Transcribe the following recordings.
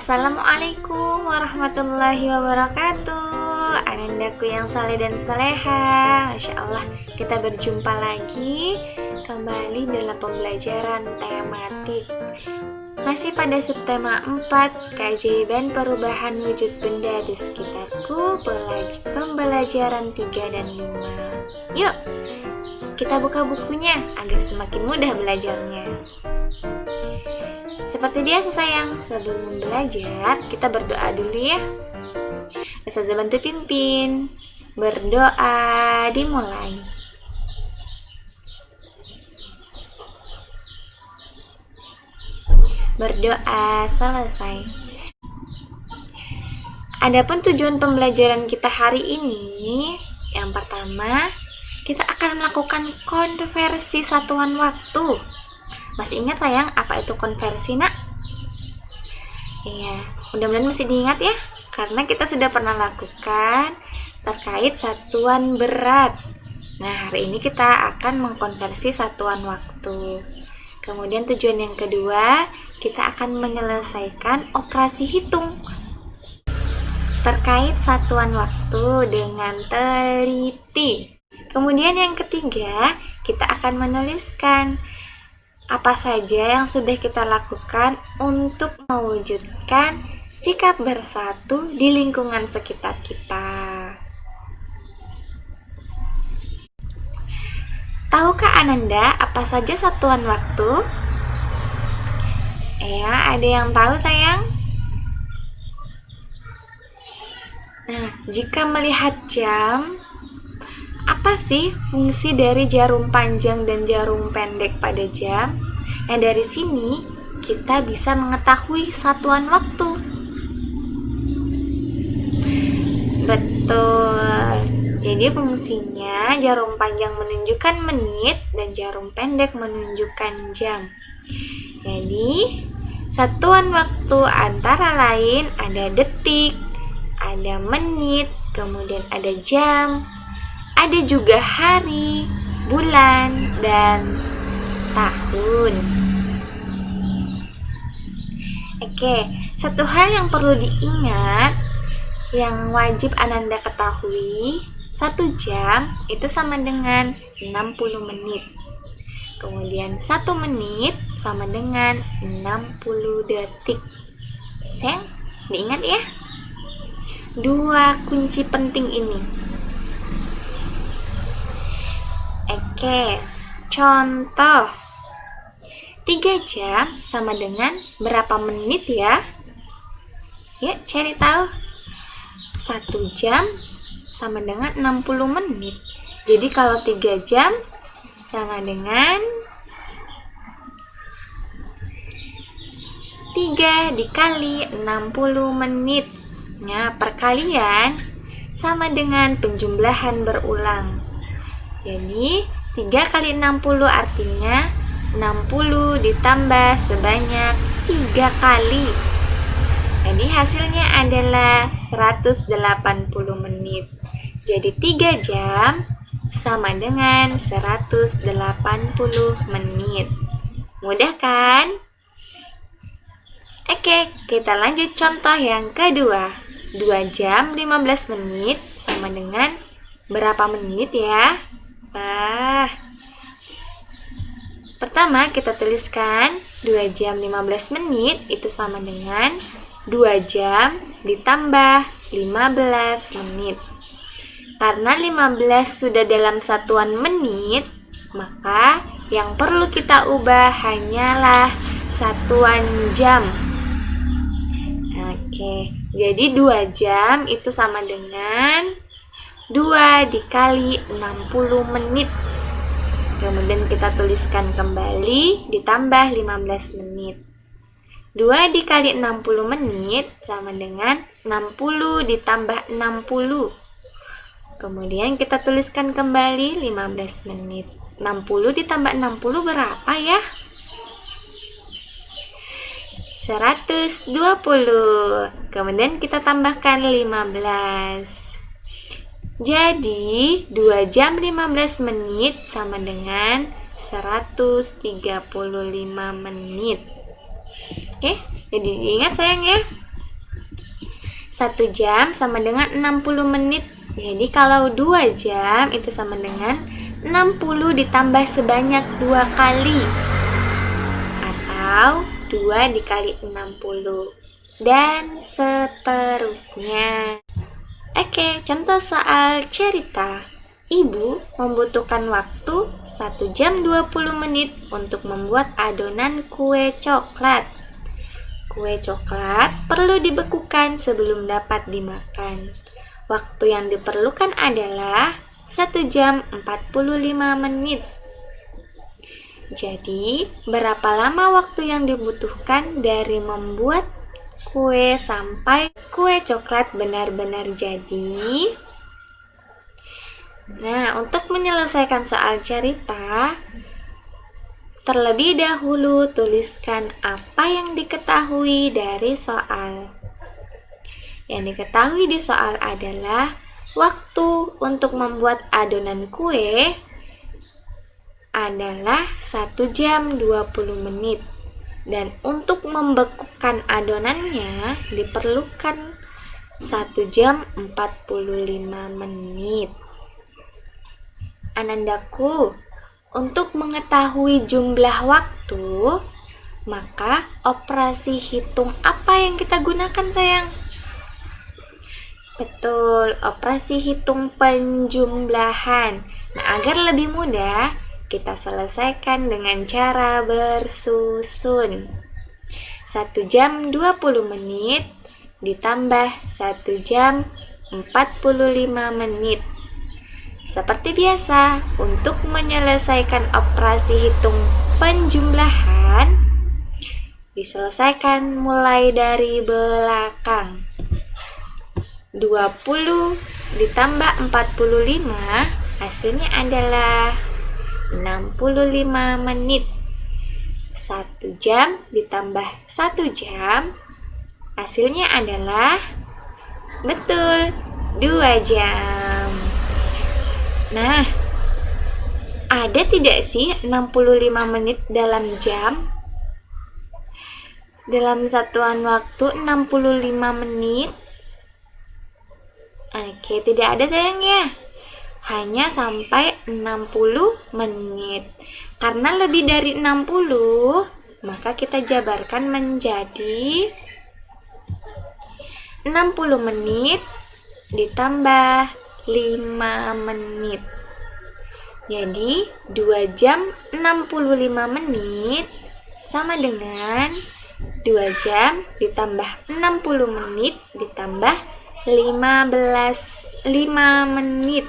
Assalamualaikum warahmatullahi wabarakatuh. Anandaku yang saleh dan saleha, Masya Allah, kita berjumpa lagi kembali dalam pembelajaran tematik. Masih pada subtema 4, keajaiban perubahan wujud benda di sekitarku, pembelajaran 3 dan 5. Yuk, kita buka bukunya agar semakin mudah belajarnya. Seperti biasa sayang, sebelum belajar kita berdoa dulu ya. Ustazah bantu pimpin. Berdoa dimulai. Berdoa selesai. Adapun tujuan pembelajaran kita hari ini, yang pertama, kita akan melakukan konversi satuan waktu. Masih ingat sayang apa itu konversi nak? Iya, mudah-mudahan masih diingat ya, karena kita sudah pernah lakukan terkait satuan berat. Nah, hari ini kita akan mengkonversi satuan waktu. Kemudian tujuan yang kedua, kita akan menyelesaikan operasi hitung terkait satuan waktu dengan teliti. Kemudian yang ketiga, kita akan menuliskan apa saja yang sudah kita lakukan untuk mewujudkan sikap bersatu di lingkungan sekitar kita. Tahukah Ananda apa saja satuan waktu? Ya, ada yang tahu sayang? Nah, jika melihat jam, apa sih fungsi dari jarum panjang dan jarum pendek pada jam? Nah, dari sini kita bisa mengetahui satuan waktu. Betul. Jadi fungsinya jarum panjang menunjukkan menit dan jarum pendek menunjukkan jam. Jadi satuan waktu antara lain ada detik, ada menit, kemudian ada jam, ada juga hari, bulan, dan tahun. Oke, satu hal yang perlu diingat, yang wajib Ananda ketahui, 1 jam itu sama dengan 60 menit. Kemudian 1 menit sama dengan 60 detik. Sayang, diingat ya. 2 kunci penting ini. Oke, contoh 3 jam sama dengan berapa menit ya? Yuk cari tahu. 1 jam sama dengan 60 menit. Jadi kalau 3 jam sama dengan 3 dikali 60 menit. Nah, perkalian sama dengan penjumlahan berulang. Jadi 3 kali 60 artinya 60 ditambah sebanyak 3 kali. Jadi hasilnya adalah 180 menit. Jadi 3 jam sama dengan 180 menit. Mudah kan? Oke, kita lanjut contoh yang kedua. 2 jam 15 menit sama dengan berapa menit ya? Pertama kita tuliskan 2 jam 15 menit itu sama dengan 2 jam ditambah 15 menit. Karena 15 sudah dalam satuan menit, maka yang perlu kita ubah hanyalah satuan jam. Oke, jadi 2 jam itu sama dengan 2 dikali 60 menit. Kemudian kita tuliskan kembali ditambah 15 menit. 2 dikali 60 menit sama dengan 60 ditambah 60. Kemudian kita tuliskan kembali 15 menit. 60 ditambah 60 berapa ya? 120. Kemudian kita tambahkan 15. Jadi 2 jam 15 menit sama dengan 135 menit. Oke, jadi diingat sayang ya. 1 jam sama dengan 60 menit. Jadi kalau 2 jam itu sama dengan 60 ditambah sebanyak 2 kali. Atau 2 dikali 60. Dan seterusnya. Oke, contoh soal cerita. Ibu membutuhkan waktu 1 jam 20 menit untuk membuat adonan kue coklat. Kue coklat perlu dibekukan sebelum dapat dimakan. Waktu yang diperlukan adalah 1 jam 45 menit. Jadi, berapa lama waktu yang dibutuhkan dari membuat kue sampai kue coklat benar-benar jadi? Nah, untuk menyelesaikan soal cerita, terlebih dahulu tuliskan apa yang diketahui dari soal. Yang diketahui di soal adalah waktu untuk membuat adonan kue adalah 1 jam 20 menit. Dan untuk membekukan adonannya diperlukan 1 jam 45 menit. Anandaku, untuk mengetahui jumlah waktu, maka operasi hitung apa yang kita gunakan, sayang? Betul, operasi hitung penjumlahan. Nah, agar lebih mudah, kita selesaikan dengan cara bersusun. 1 jam 20 menit ditambah 1 jam 45 menit. Seperti biasa, untuk menyelesaikan operasi hitung penjumlahan, diselesaikan mulai dari belakang. 20 ditambah 45, hasilnya adalah 65 menit. 1 jam ditambah 1 jam, hasilnya adalah, betul, 2 jam. Nah, ada tidak sih 65 menit dalam jam? Dalam satuan waktu 65 menit? Oke, tidak ada, sayang ya. Hanya sampai 60 menit. Karena lebih dari 60, maka kita jabarkan menjadi 60 menit ditambah 5 menit. Jadi 2 jam 65 menit sama dengan 2 jam ditambah 60 menit ditambah 5 menit.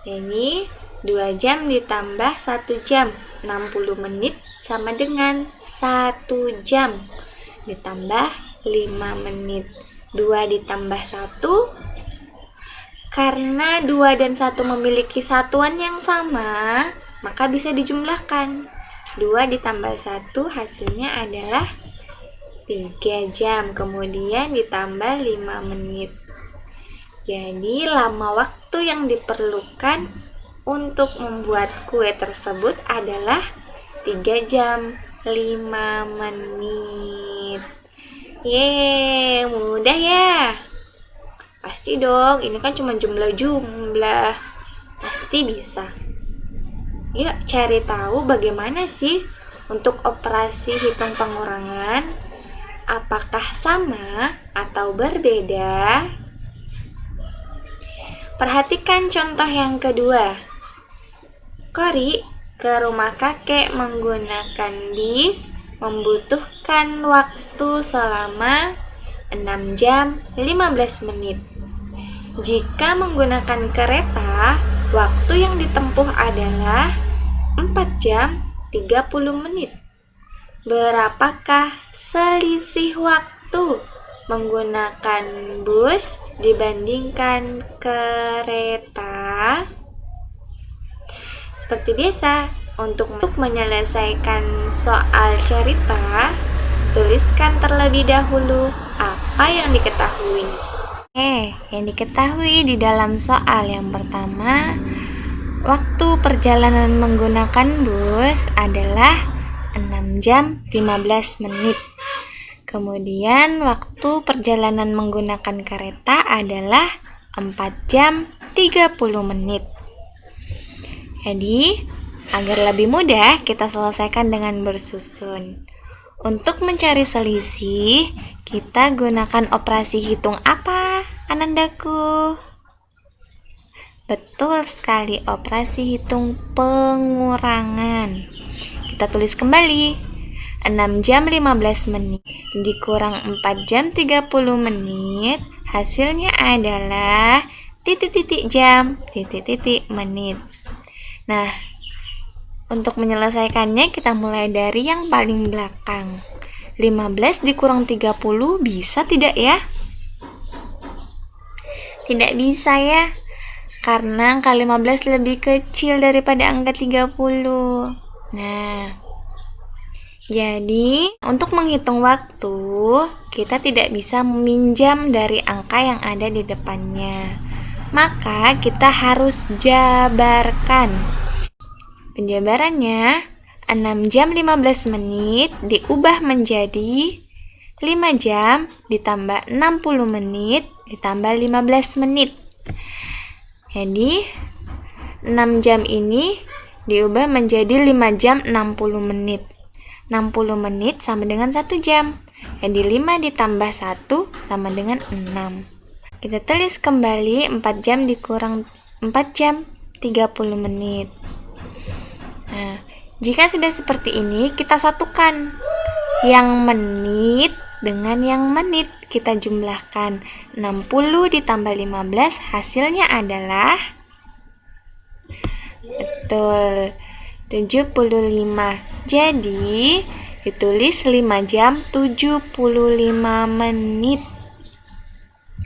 Jadi 2 jam ditambah 1 jam 60 menit sama dengan 1 jam ditambah 5 menit. 2 ditambah 1, karena 2 dan 1 memiliki satuan yang sama, maka bisa dijumlahkan. 2 ditambah 1 hasilnya adalah 3 jam, kemudian ditambah 5 menit. Jadi lama waktu yang diperlukan untuk membuat kue tersebut adalah 3 jam 5 menit. Yeay, mudah ya? Pasti dong, ini kan cuma jumlah-jumlah. Pasti bisa. Yuk cari tahu bagaimana sih untuk operasi hitung pengurangan. Apakah sama atau berbeda? Perhatikan contoh yang kedua. Kori ke rumah kakek menggunakan bis membutuhkan waktu selama 6 jam 15 menit. Jika menggunakan kereta, waktu yang ditempuh adalah 4 jam 30 menit. Berapakah selisih waktu menggunakan bus dibandingkan kereta? Seperti biasa, untuk menyelesaikan soal cerita, tuliskan terlebih dahulu apa yang diketahui. Yang diketahui di dalam soal yang pertama, waktu perjalanan menggunakan bus adalah 6 jam 15 menit. Kemudian waktu perjalanan menggunakan kereta adalah 4 jam 30 menit. Jadi, agar lebih mudah, kita selesaikan dengan bersusun. Untuk mencari selisih, kita gunakan operasi hitung apa, Anandaku? Betul sekali, operasi hitung pengurangan. Kita tulis kembali. 6 jam 15 menit dikurang 4 jam 30 menit, hasilnya adalah titik-titik jam, titik-titik menit. Nah, untuk menyelesaikannya kita mulai dari yang paling belakang. 15 dikurang 30 bisa tidak ya? Tidak bisa ya, karena angka 15 lebih kecil daripada angka 30. Nah, jadi untuk menghitung waktu, kita tidak bisa meminjam dari angka yang ada di depannya. Maka kita harus jabarkan. Penjabarannya, 6 jam 15 menit diubah menjadi 5 jam ditambah 60 menit ditambah 15 menit. Jadi 6 jam ini diubah menjadi 5 jam 60 menit. 60 menit sama dengan 1 jam. Jadi 5 ditambah 1 sama dengan 6. Kita tulis kembali 4 jam dikurang 4 jam 30 menit. Nah, jika sudah seperti ini, kita satukan yang menit dengan yang menit. Kita jumlahkan 60 ditambah 15, hasilnya adalah betul 75. Jadi ditulis 5 jam 75 menit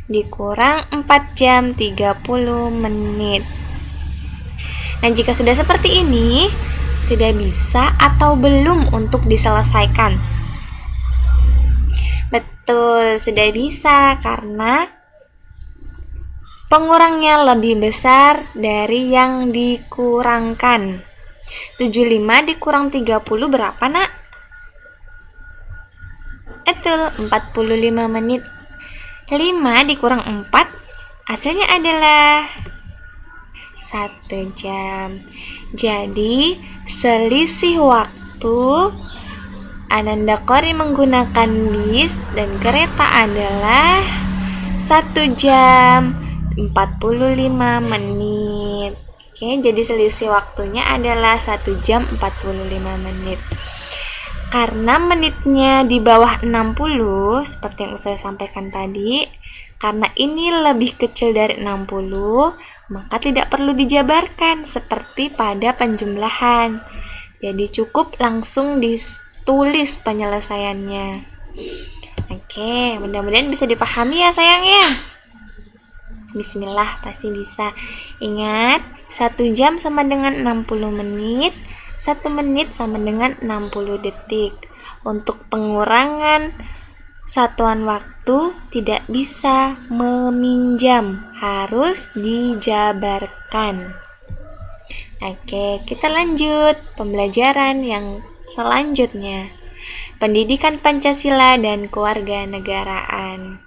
dikurang 4 jam 30 menit. Nah, jika sudah seperti ini, sudah bisa atau belum untuk diselesaikan? Betul, sudah bisa karena pengurangnya lebih besar dari yang dikurangkan. 75 dikurang 30 berapa, Nak? Betul, 45 menit. 5 dikurang 4, hasilnya adalah 1 jam. Jadi, selisih waktu Ananda Kori menggunakan bis dan kereta adalah 1 jam 45 menit. Oke, jadi selisih waktunya adalah 1 jam 45 menit. Karena menitnya di bawah 60, seperti yang saya sampaikan tadi, karena ini lebih kecil dari 60, maka tidak perlu dijabarkan seperti pada penjumlahan. Jadi cukup langsung ditulis penyelesaiannya. Oke, mudah-mudahan bisa dipahami ya sayang ya. Bismillah, pasti bisa. Ingat, 1 jam sama dengan 60 menit, 1 menit sama dengan 60 detik. Untuk pengurangan satuan waktu tidak bisa meminjam, harus dijabarkan. Oke, kita lanjut pembelajaran yang selanjutnya. Pendidikan Pancasila dan Kewarganegaraan.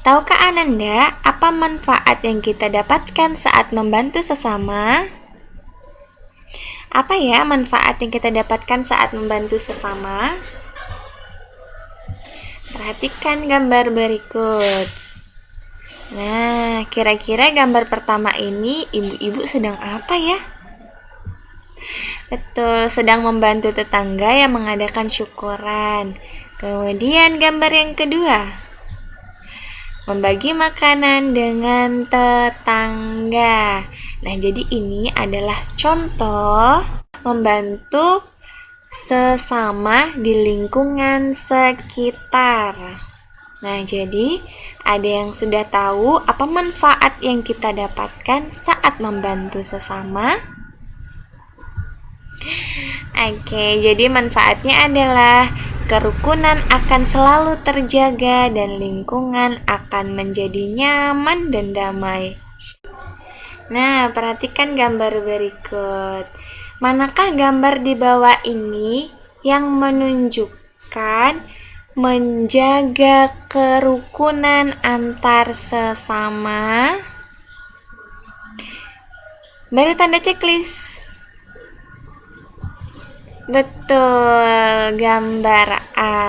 Tahukah Ananda apa manfaat yang kita dapatkan saat membantu sesama? Apa ya manfaat yang kita dapatkan saat membantu sesama? Perhatikan gambar berikut. Nah, kira-kira gambar pertama ini ibu-ibu sedang apa ya? Betul, sedang membantu tetangga yang mengadakan syukuran. Kemudian gambar yang kedua, membagi makanan dengan tetangga. Nah, jadi ini adalah contoh membantu sesama di lingkungan sekitar. Nah, jadi ada yang sudah tahu apa manfaat yang kita dapatkan saat membantu sesama? Oke, jadi manfaatnya adalah kerukunan akan selalu terjaga dan lingkungan akan menjadi nyaman dan damai. Nah, perhatikan gambar berikut. Manakah gambar di bawah ini yang menunjukkan akan menjaga kerukunan antar sesama. Beri tanda checklist. Betul, gambar A.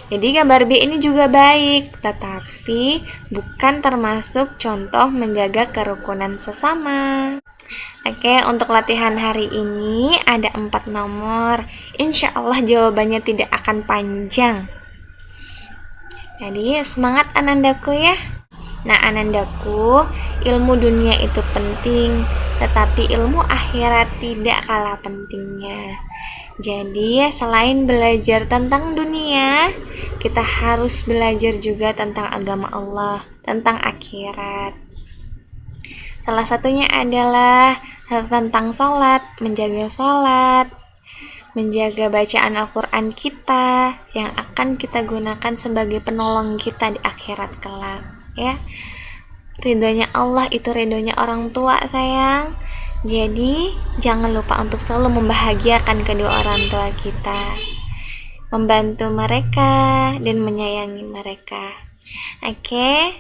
Jadi gambar B ini juga baik, tetapi bukan termasuk contoh menjaga kerukunan sesama. Oke, untuk latihan hari ini ada 4 nomor. Insya Allah jawabannya tidak akan panjang. Jadi semangat Anandaku ya. Nah Anandaku, ilmu dunia itu penting, tetapi ilmu akhirat tidak kalah pentingnya. Jadi selain belajar tentang dunia, kita harus belajar juga tentang agama Allah, tentang akhirat. Salah satunya adalah tentang sholat, menjaga bacaan Al-Quran kita yang akan kita gunakan sebagai penolong kita di akhirat kelak, ya. Ridhonya Allah itu ridhonya orang tua, sayang. Jadi jangan lupa untuk selalu membahagiakan kedua orang tua kita, membantu mereka dan menyayangi mereka. Oke.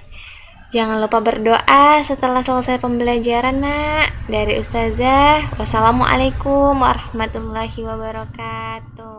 Jangan lupa berdoa setelah selesai pembelajaran, Nak. Dari Ustazah, wassalamualaikum warahmatullahi wabarakatuh.